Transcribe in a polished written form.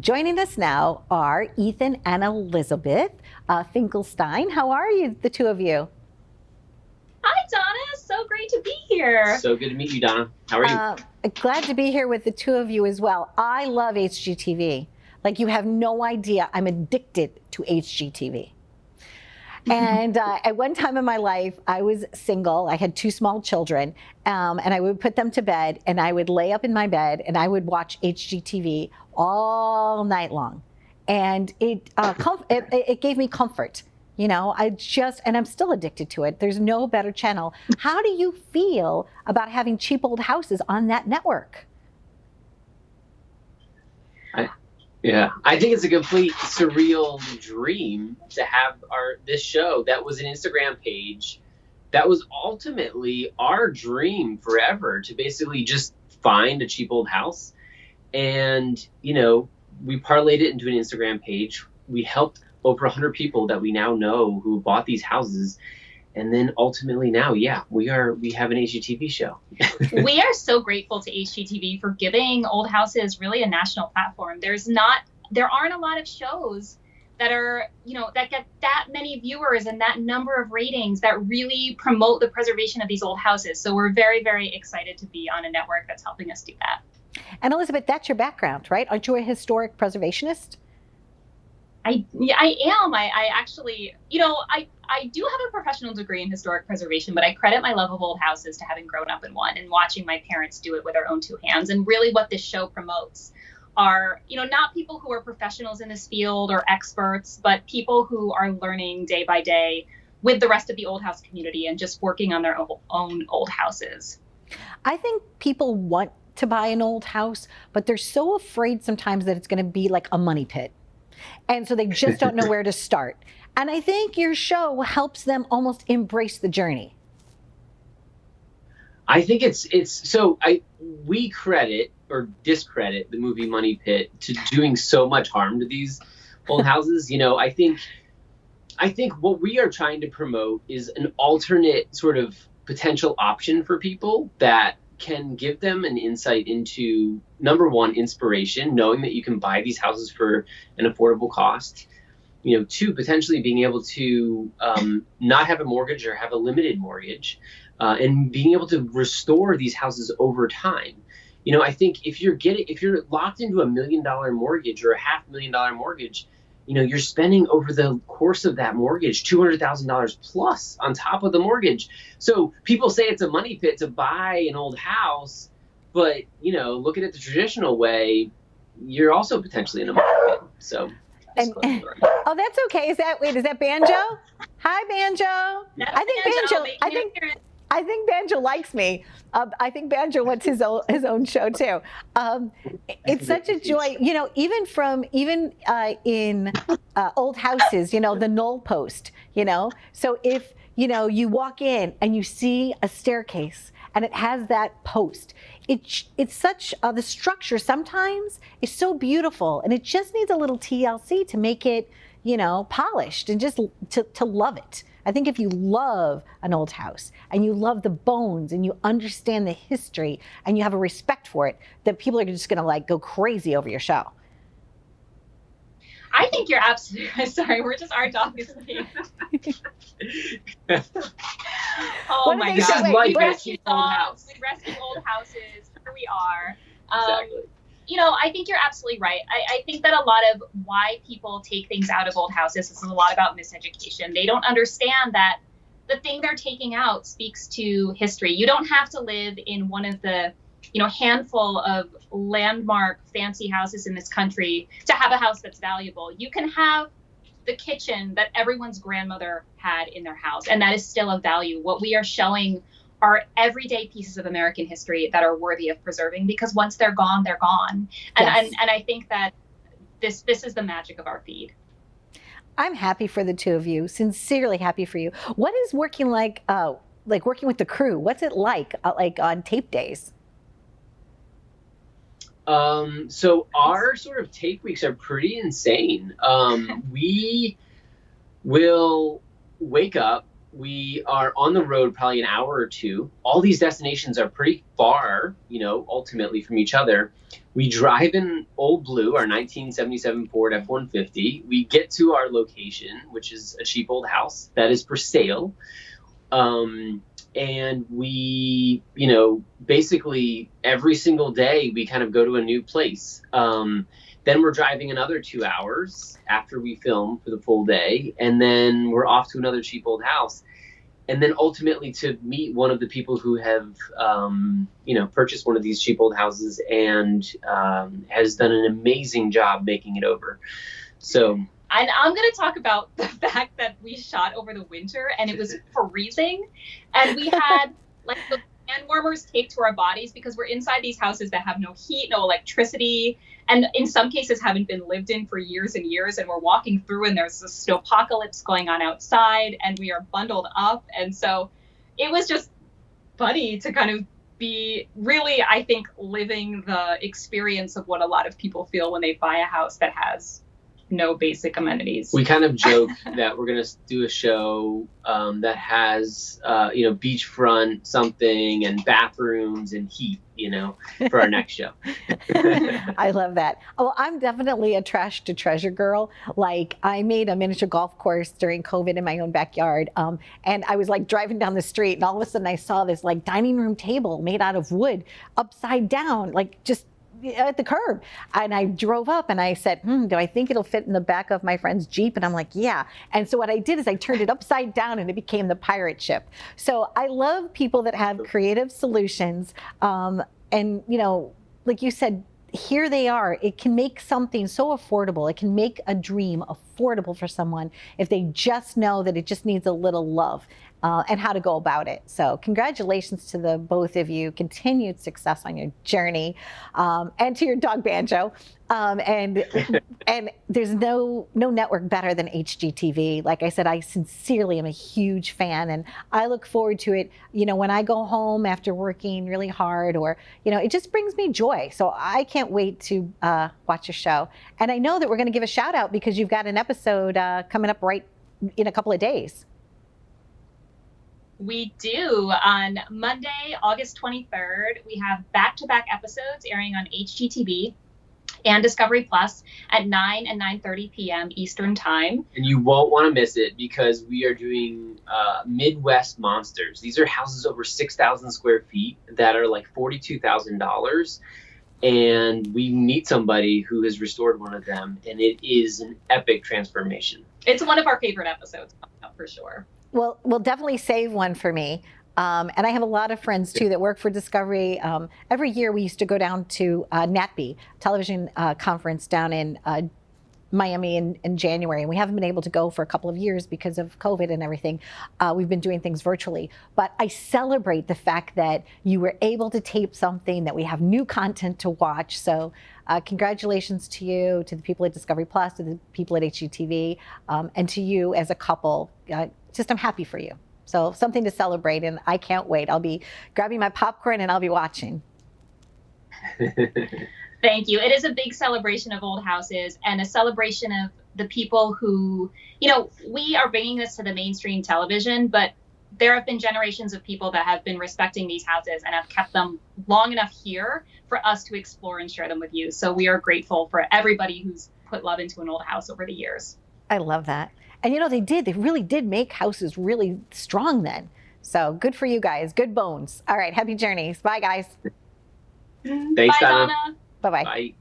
Joining us now are Ethan and Elizabeth Finkelstein. How are you, the two of you? Hi, Donna. So great to be here. So good to meet you, Donna. How are you? Glad to be here with the two of you as well. I love HGTV. Like, you have no idea. I'm addicted to HGTV. And at one time in my life, I was single. I had two small children, and I would put them to bed, and I would lay up in my bed, and I would watch HGTV all night long. And it gave me comfort. You know, and I'm still addicted to it. There's no better channel. How do you feel about having cheap old houses on that network? I think it's a complete surreal dream to have this show that was an Instagram page that was ultimately our dream forever, to basically just find a cheap old house. And, you know, we parlayed it into an Instagram page. We helped over 100 people that we now know who bought these houses. And then ultimately now, we have an HGTV show. We are so grateful to HGTV for giving Old Houses really a national platform. There aren't a lot of shows that are, that get that many viewers and that number of ratings that really promote the preservation of these old houses. So we're very, very excited to be on a network that's helping us do that. And Elizabeth, that's your background, right? Aren't you a historic preservationist? I am. I actually, I do have a professional degree in historic preservation, but I credit my love of old houses to having grown up in one and watching my parents do it with their own two hands. And really what this show promotes are, not people who are professionals in this field or experts, but people who are learning day by day with the rest of the old house community and just working on their own old houses. I think people want to buy an old house, but they're so afraid sometimes that it's going to be like a money pit. And so they just don't know where to start. And I think your show helps them almost embrace the journey. I think we credit or discredit the movie Money Pit to doing so much harm to these old houses. I think what we are trying to promote is an alternate sort of potential option for people that can give them an insight into, number one, inspiration, knowing that you can buy these houses for an affordable cost. Two, potentially being able to not have a mortgage or have a limited mortgage, and being able to restore these houses over time. I think if you're locked into $1 million mortgage or a $500,000 mortgage, you're spending over the course of that mortgage $200,000 plus on top of the mortgage. So people say it's a money pit to buy an old house, but look at it the traditional way, you're also potentially in a money pit. So. Oh, that's okay. Is that Banjo? Hi, Banjo. I think Banjo likes me. I think Banjo wants his own show too. It's such a joy, even in old houses, the Knoll post, So if, you walk in and you see a staircase and it has that post, it's such, the structure sometimes is so beautiful, and it just needs a little TLC to make it, polished and just to love it. I think if you love an old house and you love the bones and you understand the history and you have a respect for it, that people are just going to go crazy over your show. I think you're absolutely sorry. Our dog is leaving. Oh my God! We rescue dogs. We rescue old houses. Here we are. Exactly. I think you're absolutely right. I think that a lot of why people take things out of old houses is a lot about miseducation. They don't understand that the thing they're taking out speaks to history. You don't have to live in one of the handful of landmark fancy houses in this country to have a house that's valuable. You can have the kitchen that everyone's grandmother had in their house, and that is still of value. What we are showing are everyday pieces of American history that are worthy of preserving, because once they're gone, they're gone. And, yes. and I think that this is the magic of our feed. I'm happy for the two of you, sincerely happy for you. What is working like working with the crew? What's it like on tape days? So our sort of tape weeks are pretty insane. We will wake up we are on the road probably an hour or two. All these destinations are pretty far, ultimately from each other. We drive in Old Blue, our 1977 Ford F-150. We get to our location, which is a cheap old house that is for sale. And we, basically every single day we kind of go to a new place. Then we're driving another 2 hours after we film for the full day. And then we're off to another cheap old house. And then ultimately to meet one of the people who have, purchased one of these cheap old houses and has done an amazing job making it over. So. And I'm going to talk about the fact that we shot over the winter and it was freezing. And we had like the hand warmers taped to our bodies because we're inside these houses that have no heat, no electricity, and in some cases haven't been lived in for years and years. And we're walking through and there's a snowpocalypse going on outside and we are bundled up. And so it was just funny to kind of be really, I think, living the experience of what a lot of people feel when they buy a house that has no basic amenities. We kind of joke that we're going to do a show that has, beachfront something and bathrooms and heat, for our next show. I love that. Oh, I'm definitely a trash to treasure girl. Like I made a miniature golf course during COVID in my own backyard. And I was like driving down the street and all of a sudden I saw this like dining room table made out of wood upside down, like just at the curb. And I drove up and I said, do I think it'll fit in the back of my friend's Jeep? And I'm like, yeah. And so what I did is I turned it upside down and it became the pirate ship. So I love people that have creative solutions. And, like you said, here they are. It can make something so affordable. It can make a dream affordable for someone if they just know that it just needs a little love. And how to go about it. So congratulations to the both of you. Continued success on your journey, and to your dog Banjo. And there's no network better than HGTV. Like I said, I sincerely am a huge fan, and I look forward to it. When I go home after working really hard, or it just brings me joy. So I can't wait to watch your show. And I know that we're going to give a shout out because you've got an episode coming up right in a couple of days. We do. On Monday, August 23rd, we have back-to-back episodes airing on HGTV and Discovery Plus at 9 and 9:30 p.m. Eastern Time. And you won't want to miss it because we are doing Midwest Monsters. These are houses over 6,000 square feet that are like $42,000. And we meet somebody who has restored one of them, and it is an epic transformation. It's one of our favorite episodes, for sure. Well, we'll definitely save one for me. And I have a lot of friends, too, that work for Discovery. Every year we used to go down to NATB, television conference down in Miami in January. And we haven't been able to go for a couple of years because of COVID and everything. We've been doing things virtually. But I celebrate the fact that you were able to tape something, that we have new content to watch. So congratulations to you, to the people at Discovery Plus, to the people at HGTV, and to you as a couple. I'm happy for you. So something to celebrate, and I can't wait. I'll be grabbing my popcorn and I'll be watching. Thank you. It is a big celebration of old houses and a celebration of the people who, we are bringing this to the mainstream television, but there have been generations of people that have been respecting these houses and have kept them long enough here for us to explore and share them with you. So we are grateful for everybody who's put love into an old house over the years. I love that. And they really did make houses really strong then. So good for you guys. Good bones. All right. Happy journeys. Bye, guys. Thanks, Bye, Donna. Donna. Bye-bye. Bye.